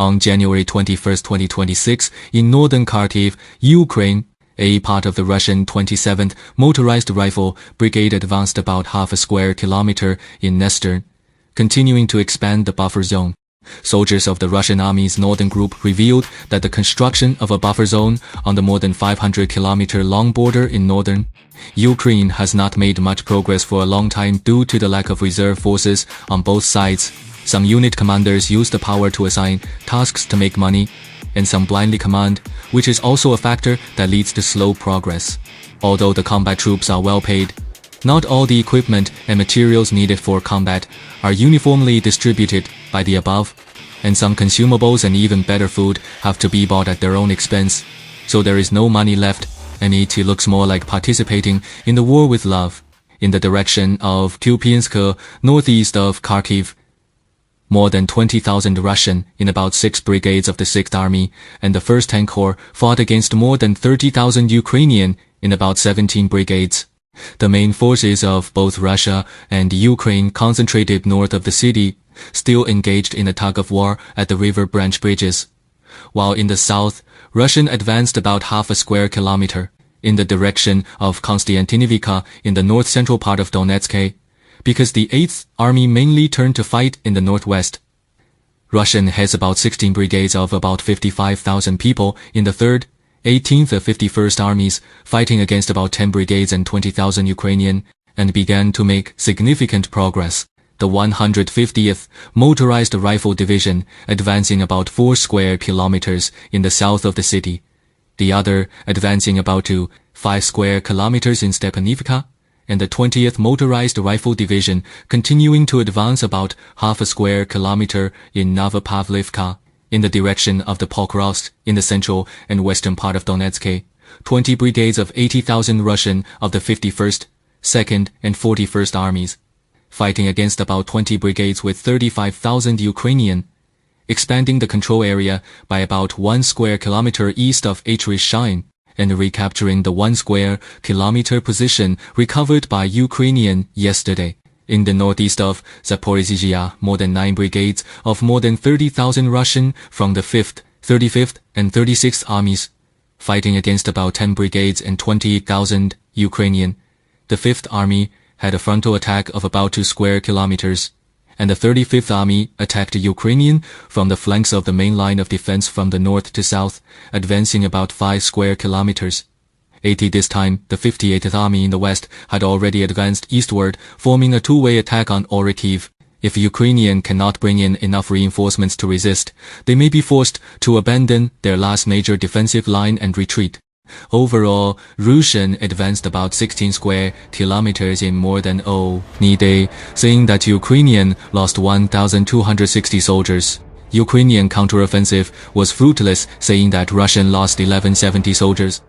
on January 21, 2026, in northern Kharkiv, Ukraine, a part of the Russian 27th Motorized Rifle Brigade advanced about half a square kilometer in Nestor, continuing to expand the buffer zone. Soldiers of the Russian Army's Northern Group revealed that the construction of a buffer zone on the more than 500-kilometer-long border in northern Ukraine has not made much progress for a long time due to the lack of reserve forces on both sides. Some unit commanders use the power to assign tasks to make money, and some blindly command, which is also a factor that leads to slow progress. Although the combat troops are well paid, not all the equipment and materials needed for combat are uniformly distributed by the above, and some consumables and even better food have to be bought at their own expense, so there is no money left, and it looks more like participating in the war with love. In the direction of Kupiansk, northeast of Kharkiv, more than 20,000 Russian in about 6 brigades of the 6th Army and the 1st Tank Corps fought against more than 30,000 Ukrainian in about 17 brigades. The main forces of both Russia and Ukraine concentrated north of the city, still engaged in a tug-of-war at the river branch bridges, while in the south, Russian advanced about half a square kilometer in the direction of Konstyantynivka in the north-central part of Donetsk, because the 8th Army mainly turned to fight in the northwest. Russian has about 16 brigades of about 55,000 people in the 3rd, 18th and 51st Armies, fighting against about 10 brigades and 20,000 Ukrainian, and began to make significant progress. The 150th Motorized Rifle Division advancing about 4 square kilometers in the south of the city, the other advancing about to 5 square kilometers in Stepanivka, and the 20th Motorized Rifle Division continuing to advance about half a square kilometer in Novopavlivka, in the direction of the Pokrovsk in the central and western part of Donetsk. 20 brigades of 80,000 Russian of the 51st, 2nd, and 41st Armies, fighting against about 20 brigades with 35,000 Ukrainian, expanding the control area by about 1 square kilometer east of Hrishine, and recapturing the 1 square kilometer position recovered by Ukrainian yesterday. In the northeast of Zaporizhzhia, more than 9 brigades of more than 30,000 Russian from the 5th, 35th, and 36th Armies, fighting against about 10 brigades and 20,000 Ukrainian. The 5th Army had a frontal attack of about 2 square kilometers, and the 35th Army attacked Ukrainian from the flanks of the main line of defense from the north to south, advancing about 5 square kilometers. 80 this time, the 58th Army in the west had already advanced eastward, forming a two-way attack on Orikhiv. If Ukrainian cannot bring in enough reinforcements to resist, they may be forced to abandon their last major defensive line and retreat. Overall, Russian advanced about 16 square kilometers in more than a day, saying that Ukrainian lost 1,260 soldiers. Ukrainian counteroffensive was fruitless, saying that Russian lost 1,170 soldiers.